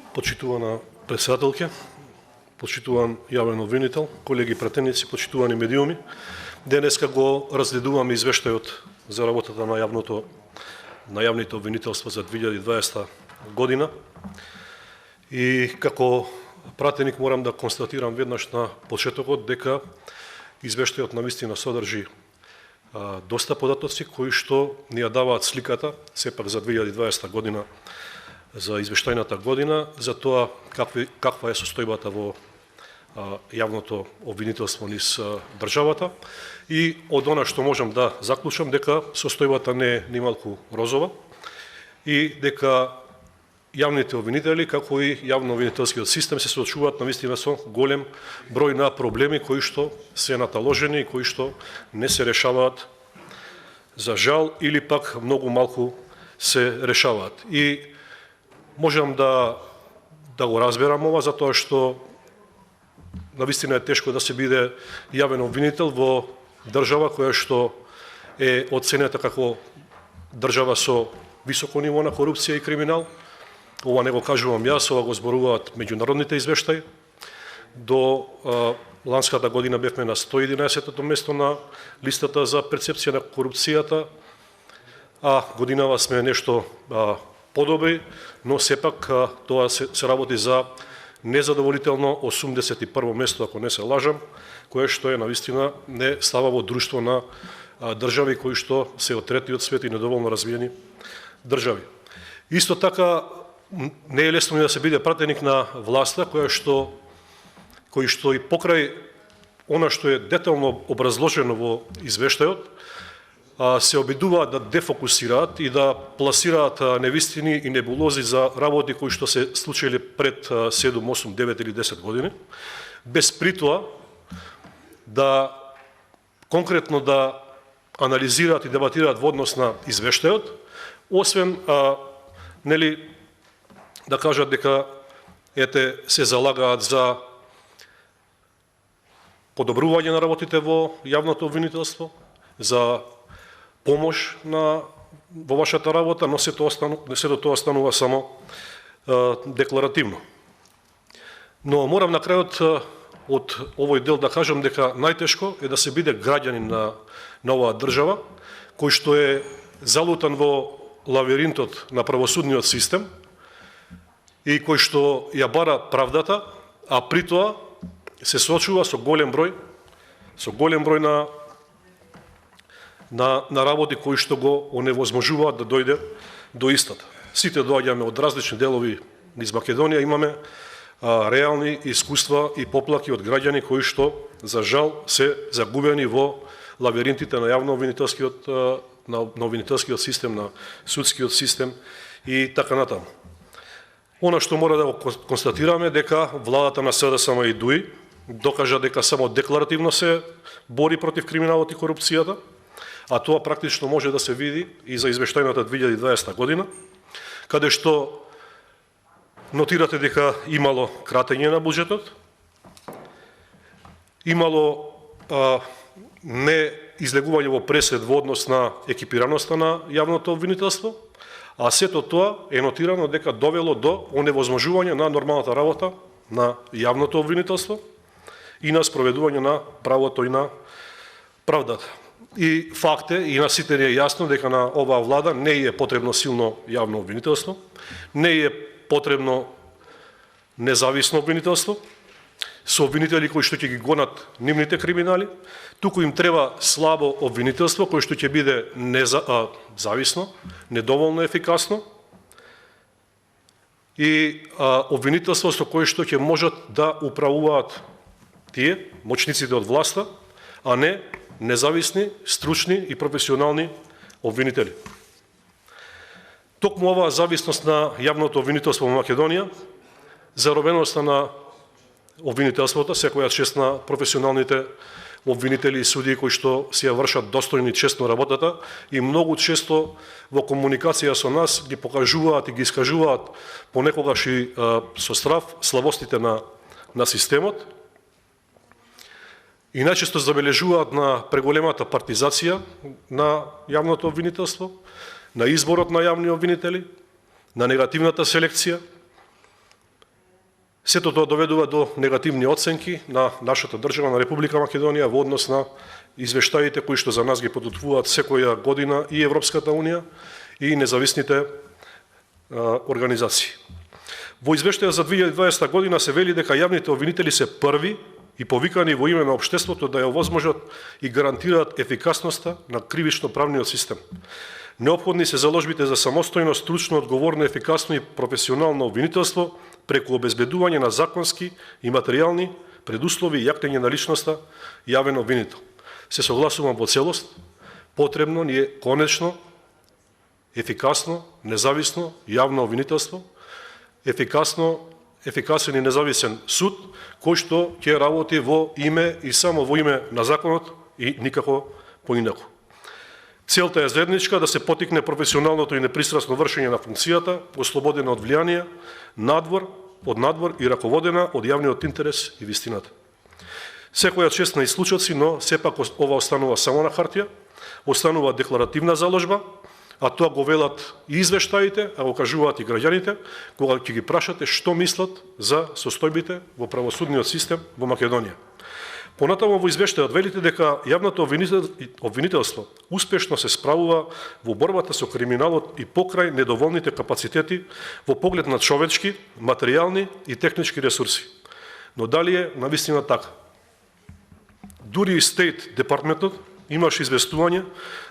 Почитувана председателке, почитуван јавен обвинител, колеги пратеници, почитувани медиуми, денеска го разгледуваме извештајот за работата на јавните обвинителства за 2020 година. И како пратеник морам да констатирам веднаш на почетокот дека извештајот навистина содржи доста податоци кои што ни ја даваат сликата сепак за 2020 година, за извештајната година, за тоа каква е состојбата во јавното обвинителство низ државата, и од она што можам да заклучам дека состојбата не е нималку розова и дека јавните обвинители, како и јавно-обвинителскиот систем се соочуваат навистина со голем број на проблеми кои што се наталожени и кои што не се решаваат за жал или пак многу малку се решаваат. И можам да го разберам ова, затоа што навистина е тешко да се биде јавен обвинител во држава која што е оценета како држава со високо ниво на корупција и криминал. Ова не го кажувам јас, ова го зборуваат меѓународните извештаи. До ланската година бевме на 111-то место на листата за перцепција на корупцијата, а годинава сме нешто подобри, но сепак тоа се работи за незадоволително 81-во место, ако не се лажам, кое што е навистина не става во друштво на држави кои што се од третиот свет и недоволно развиени држави. Исто така не е лесно да се биде пратеник на власта кој што и покрај она што е детално образложено во извештајот се обидуваат да дефокусираат и да пласираат невистини и небулози за работи кои што се случили пред 7, 8, 9 или 10 години, без притоа да конкретно да анализираат и дебатираат во однос на извештајот, освен да кажат дека се залагаат за подобрување на работите во јавното обвинителство, за помош во вашата работа, но сето тоа станува само декларативно. Но морам на крајот од овој дел да кажам дека најтешко е да се биде граѓанин на оваа држава, кој што е залутан во лавиринтот на правосудниот систем и кој што ја бара правдата, а при тоа се соочува со голем број на работи кои што го оневозможуваат да дојде до истата. Сите доаѓаме од различни делови низ Македонија, имаме реални искуства и поплаки од граѓани кои што за жал се загубени во лавиринтите на јавно-обвинителскиот систем, на судскиот систем и така натаму. Она што мора да го констатираме дека владата на СДСМ и ДУИ докажа дека само декларативно се бори против криминалот и корупцијата, а тоа практично може да се види и за извештајната 2020 година, каде што нотирате дека имало кратење на буџетот, имало не излегување во пресед во однос на екипираноста на јавното обвинителство, а сето тоа е нотирано дека довело до оневозможување на нормалната работа на јавното обвинителство и на спроведување на правото и на правдата. И факт е, и на сите е јасно дека на оваа влада не е потребно силно јавно обвинителство, не е потребно независно обвинителство, со обвинители кои што ќе ги гонат нивните криминали, туку им треба слабо обвинителство кој што ќе биде зависно, недоволно ефикасно и обвинителство со кое што ќе можат да управуваат тие, моćниците од власта, а не независни, стручни и професионални обвинители. Токму оваа зависност на јавното обвинителство во Македонија, заробеноста на обвинителството, секоја чест на професионалните обвинители и судии кои што си ја вршат достојно и честно работата и многу често во комуникација со нас ги покажуваат и ги искажуваат понекогаш и со страв слабостите на системот. И најчесто забележуваат на преголемата партизација на јавното обвинителство, на изборот на јавни обвинители, на негативната селекција, Сето тоа доведува до негативни оценки на нашата држава, на Република Македонија во однос на извештаите кои што за нас ги подготвуваат секоја година и Европската Унија и независните организации. Во извештајот за 2020 година се вели дека јавните обвинители се први и повикани во име на општеството да ја овозможат и гарантираат ефикасноста на кривично-правниот систем. Неопходни се заложбите за самостојно, стручно, одговорно, ефикасно и професионално обвинителство преку обезбедување на законски и материјални предуслови и јакнење на личноста јавен обвинител. Се согласувам во целост, потребно ни е конечно, ефикасно, независно, јавно обвинителство, ефикасен и независен суд, кој што ќе работи во име и само во име на законот и никако поинаку. Целта е заедничка да се потикне професионалното и непристрасно вршење на функцијата, ослободена од влијание, од надвор и раководена од јавниот интерес и вистината. Секоја чест на случаи, но сепак ова останува само на хартија, останува декларативна заложба, а тоа го велат и извештаите, а го кажуваат и граѓаните, кога ќе ги прашате што мислат за состојбите во правосудниот систем во Македонија. Понатаму во извештајот велите дека јавното обвинителство успешно се справува во борбата со криминалот и покрај недоволните капацитети во поглед на човечки, материјални и технички ресурси. Но дали е навистина така? Дури и Стейт департментот имаше известување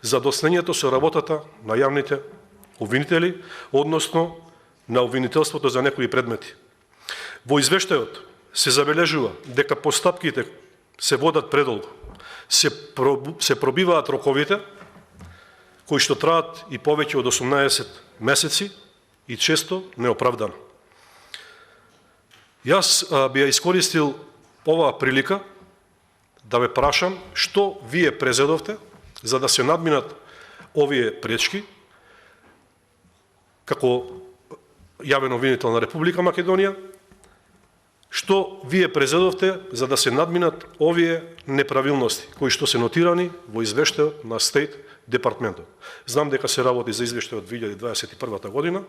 за доснењето со работата на јавните обвинители, односно на обвинителството за некои предмети. Во извештајот се забележува дека постапките се водат предолго, се пробиваат роковите, кои што траат и повеќе од 18 месеци и често неоправдано. Јас би ја искористил оваа прилика да ве прашам што вие презедовте за да се надминат овие пречки како јавен обвинител на Република Македонија, што вие презедовте за да се надминат овие неправилности кои што се нотирани во извештајот на Стейт департментот. Знам дека се работи за извештајот 2021 година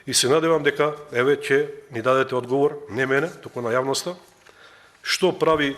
и се надевам дека еве ќе ни дадете одговор, не мене, туку на јавноста, што прави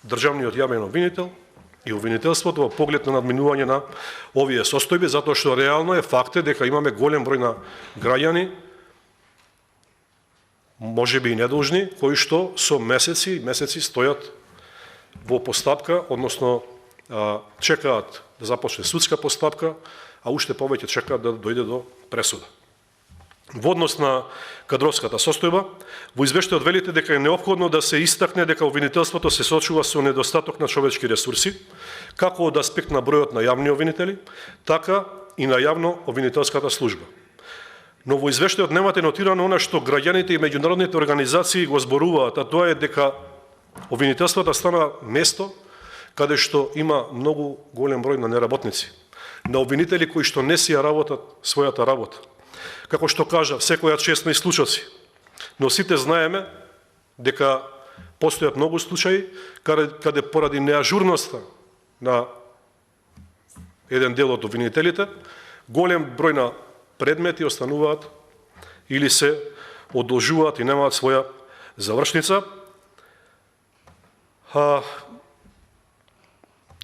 државниот јавен обвинител и обвинителството во поглед на надминување на овие состојби, затоа што реално е факт дека имаме голем број на граѓани, можеби и недолжни, кои што со месеци стојат во постапка, односно чекаат да започне судска постапка, а уште повеќе чекаат да дојде до пресуда. Во однос на кадровската состојба, во извештајот велите дека е неопходно да се истакне дека обвинителството се соочува со недостаток на човечки ресурси, како од аспект на бројот на јавни обвинители, така и на јавно обвинителската служба. Но во извештајот немате нотирано она што граѓаните и меѓународните организации го зборуваат, а тоа е дека обвинителството стана место каде што има многу голем број на неработници, на обвинители кои што не си ја работат својата работа. Како што кажав, секоја чест на случаи, но сите знаеме дека постојат многу случаи каде поради неажурноста на еден дел од обвинителите, голем број на предмети остануваат или се одолжуваат и немаат своја завршница.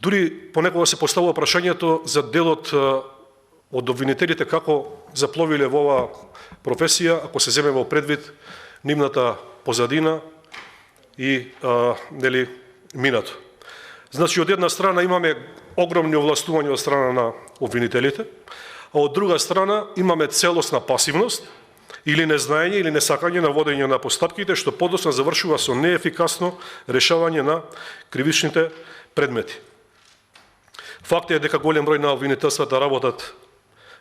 Дури понекога се поставува прашањето за делот од обвинителите како запловиле во оваа професија, ако се земе во предвид нивната позадина и минато. Значи, од една страна имаме огромни овластувања од страна на обвинителите, а од друга страна имаме целосна пасивност или незнаење или несакање на водење на постапките, што подоцна завршува со неефикасно решавање на кривичните предмети. Факт е дека голем број на обвинителствата работат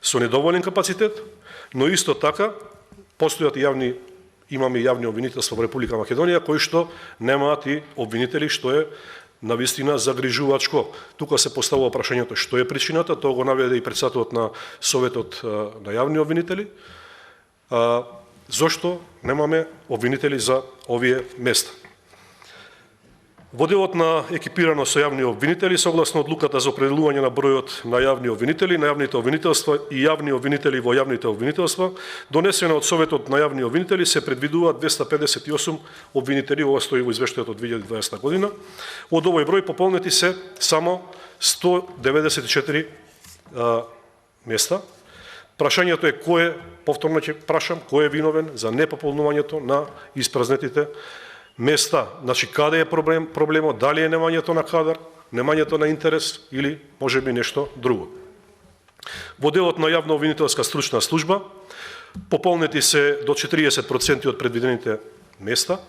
со недоволен капацитет, но исто така постојат имаме јавни обвинителства во Република Македонија кои што немаат и обвинители, што е навистина загрижувачко. Тука се поставува прашањето што е причината, тоа го наведе и председателот на Советот на јавни обвинители. Зошто немаме обвинители за овие места? Во делот на екипирано со јавни обвинители, согласно одлуката за определување на бројот на јавни обвинители, на јавните обвинителства и јавни обвинители во јавните обвинителства, донесена од Советот на јавни обвинители, се предвидува 258 обвинители, ова стои во извештајот од 2020 година. Од овој број пополнети се само 194 места. Прашањето е кој е, повторно ќе прашам, кој е виновен за непополнувањето на испразнетите места. Значи, каде е проблемот, дали е немањето на кадар, немањето на интерес или можеби нешто друго. Во делот на јавна обвинителска стручна служба пополнети се до 40% од предвидените места.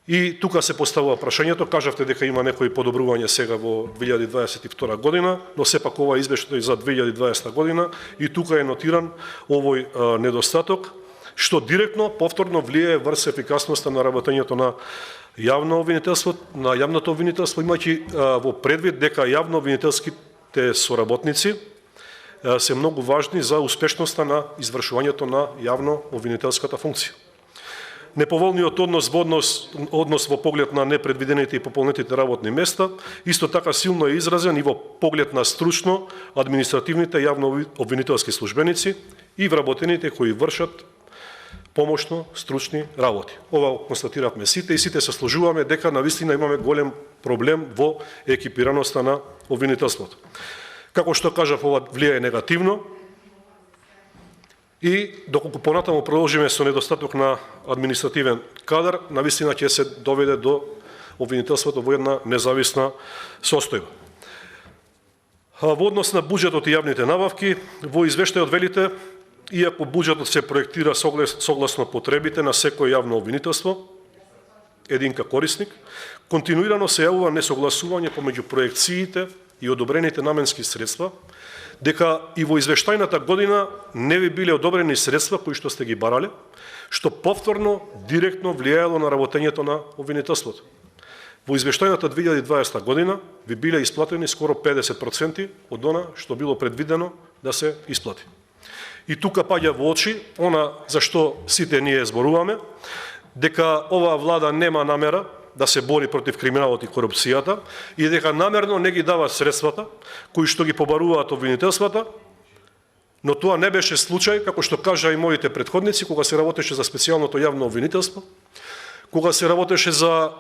И тука се поставува прашањето, кажавте дека има некои подобрувања сега во 2022 година, но сепак ова извештај за 2020 година и тука е нотиран овој недостаток, што директно, повторно влијае врз ефикасноста на работењето на јавното обвинителство, имајќи во предвид дека јавно-обвинителските соработници се многу важни за успешноста на извршувањето на јавно-обвинителската функција. Неповолниот однос во поглед на непредвидените и пополнетите работни места, исто така силно е изразен и во поглед на стручно административните јавно-обвинителски службеници и вработените кои вршат помошно стручни работи. Ова констатиравме сите и сите се сложуваме дека навистина имаме голем проблем во екипираноста на обвинителството. Како што кажав, ова влијае негативно и доколку понатаму продолжиме со недостаток на административен кадар, навистина ќе се доведе до обвинителството во една независна состојба. Во однос на буџетот и јавните набавки, во извештајот велите, иако буџетот се проектира согласно потребите на секој јавно обвинителство, единка корисник, континуирано се јавува несогласување помеѓу проекциите и одобрените наменски средства, дека и во извештајната година не би биле одобрени средства кои што сте ги барале, што повторно директно влијаело на работењето на обвинителството. Во извештајната 2020 година би биле исплатени скоро 50% од она што било предвидено да се исплати. И тука паѓа во очи она за што сите ние зборуваме, дека оваа влада нема намера да се бори против криминалот и корупцијата и дека намерно не ги дава средствата кои што ги побаруваат обвинителствата, но тоа не беше случај, како што кажа и моите претходници, кога се работеше за специјалното јавно обвинителство, кога се работеше за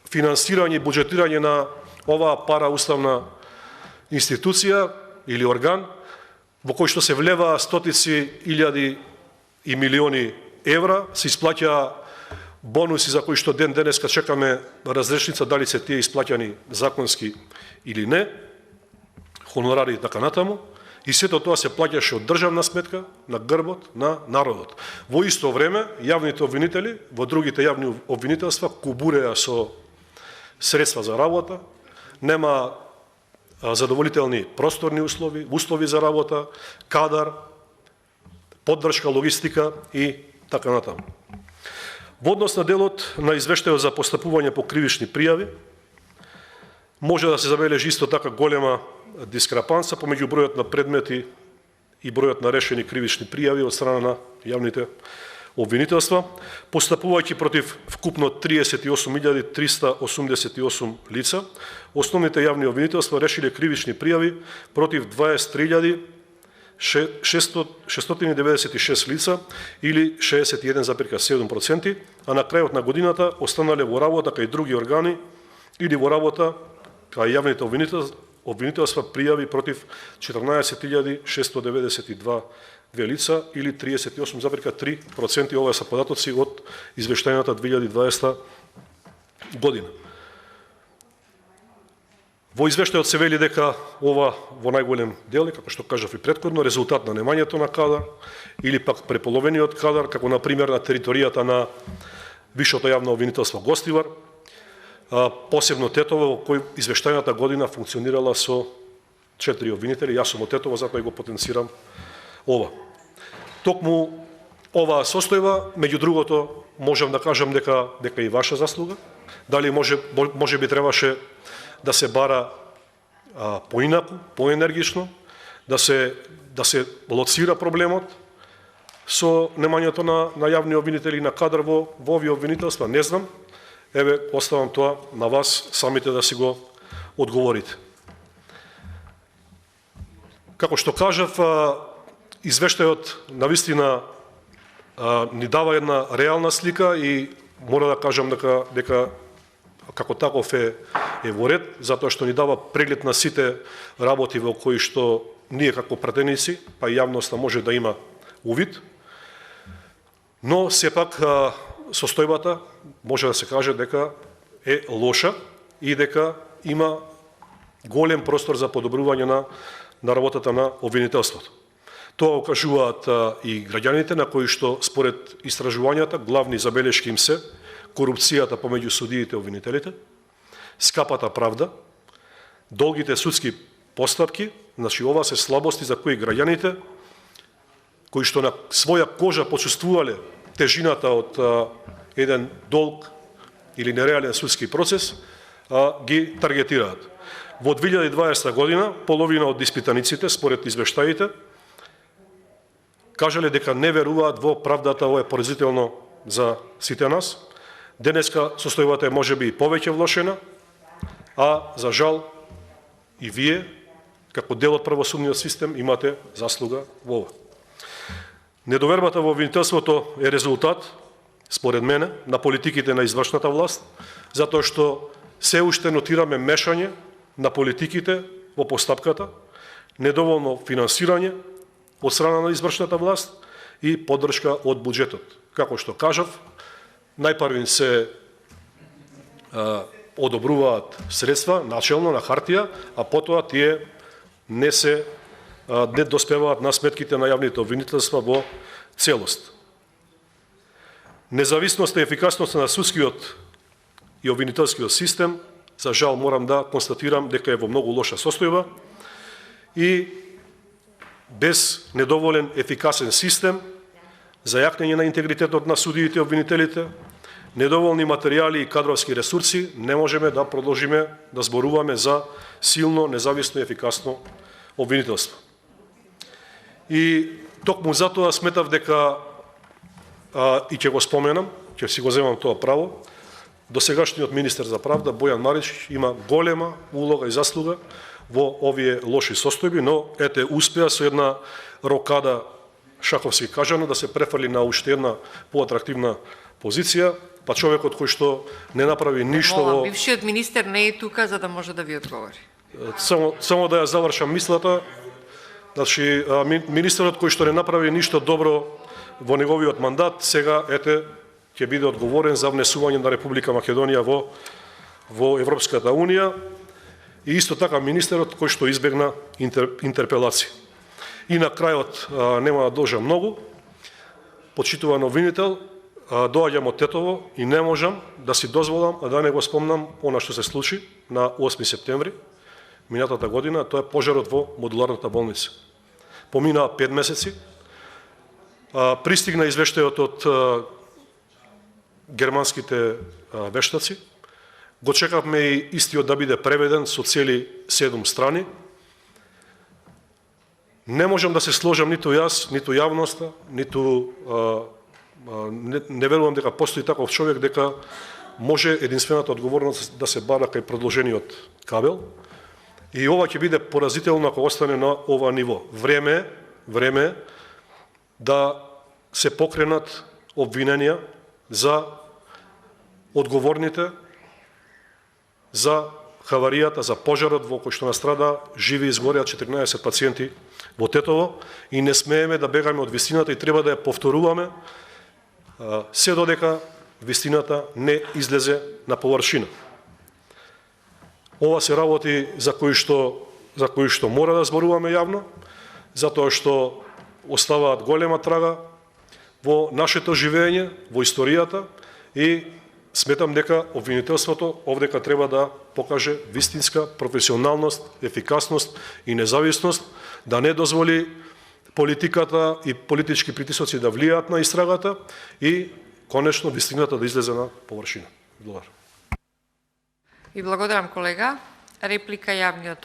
финансирање и буџетирање на оваа парауставна институција или орган, во кој што се влеваа стотици илјади и милиони евра, се исплаќаа бонуси за кои што ден денеска чекаме разрешница дали се тие исплаќани законски или не, хонорари и така натаму, и сето тоа се плаќаше од државна сметка на грбот на народот. Во исто време, јавните обвинители во другите јавни обвинителства кубуреа со средства за работа, нема задоволителни просторни услови за работа, кадар, поддршка, логистика и така натаму. Во однос на делот на извештајот за постапување по кривични пријави, може да се забележи исто така голема дискрапанса помеѓу бројот на предмети и бројот на решени кривични пријави од страна на јавните обвинителства, постапувајќи против вкупно 38.388 лица, основните јавни обвинителства решиле кривични пријави против 23.696 лица или 61,7%, а на крајот на годината останале во работа кај други органи или во работа кај јавните обвинителства пријави против 14.692 лица или 38,3%. Ова се податоци од извештајната 2020 година. Во извештајот се вели дека ова во најголем дел, како што кажав и претходно, резултат на немањето на кадар или пак преполовениот кадар, како на пример на територијата на Висшето јавно обвинителство Гостивар, посебно Тетово, во кој извештајната година функционирала со 4 обвинители. Јас сум од Тетово, затоа и го потенцирам ова. Токму оваа состојба, меѓу другото, можам да кажам дека и ваша заслуга. Дали може би требаше да се бара поинаку, поенергично, да се лоцира проблемот со немањето на јавни обвинители на кадар во овие обвинителства, не знам. Еве, оставам тоа на вас самите да си го одговорите. Како што кажав, извештајот навистина ни дава една реална слика и мора да кажам дека како таков е во ред, затоа што ни дава преглед на сите работи во кои што ние како пратеници, па и јавноста може да има увид. Но сепак состојбата може да се каже дека е лоша и дека има голем простор за подобрување на работата на обвинителството. Тоа окажуваат и граѓаните на кои што според истражувањата главни забелешки им се корупцијата помеѓу судиите и обвинителите, скапата правда, долгите судски постапки, значи ова се слабости за кои граѓаните кои што на своја кожа почувствувале тежината од еден долг или нереален судски процес, ги таргетираат. Во 2020 година половина од испитаниците според извештаите кажале дека не веруваат во правдата, ова е поразително за сите нас. Денеска состојбата е можеби и повеќе влошена, а за жал и вие, како дел од правосудниот систем, имате заслуга во ова. Недовербата во обвинителството е резултат, според мене, на политиките на извршната власт, затоа што се уште нотираме мешање на политиките во постапката, недоволно финансирање од страна на извршната власт и поддршка од буџетот. Како што кажав, најпрвин се одобруваат средства начелно на хартија, а потоа тие не доспеваат на сметките на јавните обвинителства во целост. Независноста и ефикасноста на судскиот и обвинителскиот систем, за жал морам да констатирам дека е во многу лоша состојба и без недоволен ефикасен систем за јакнење на интегритетот на судиите и обвинителите, недоволни материјали и кадровски ресурси, не можеме да продолжиме да зборуваме за силно, независно и ефикасно обвинителство. И токму затоа сметав дека, и ќе го споменам, ќе си го земам тоа право, досегашниот министер за правда, Бојан Маричич, има голема улога и заслуга во овие лоши состојби, но ете успеа со една рокада, шаковски кажано, да се префрли на уште една поатрактивна позиција, па човекот кој што не направи ништо во... Бившиот министер не е тука за да може да ви одговори. Само да ја завршам мислата. Значи, министерот кој што не направи ништо добро во неговиот мандат, сега ете ќе биде одговорен за внесување на Република Македонија во Европската Унија и исто така министерот кој што избегна интерпелација. И на крајот, нема да должам многу, почитуван обвинител, доаѓам од Тетово и не можам да си дозволам да не го спомнам она што се случи на 8 септември минатата година, тоа е пожарот во модуларната болница. Поминаа 5 месеци, пристигна извештајот од германските вештаци, го чекавме и истиот да биде преведен со цели 7 страни. Не можам да се сложам ниту јас, ниту јавноста, ниту не верувам дека постои таков човек дека може единствената одговорност да се бара кај продолжениот кабел. И ова ќе биде поразително ако остане на ова ниво. Време е да се покренат обвиненија за одговорните за хаваријата, за пожарот во кој што настрада живи и изгореа 14 пациенти во Тетово и не смееме да бегаме од вистината и треба да ја повторуваме се додека вистината не излезе на површина. Ова се работи за кои што мора да зборуваме јавно, затоа што оставаат голема трага во нашето живење, во историјата и сметам дека обвинителството овдека треба да покаже вистинска професионалност, ефикасност и независност, да не дозволи политиката и политички притисоци да влијаат на истрагата и конечно вистината да излезе на површина. Благодарам. И благодарам колега. Реплика јавниот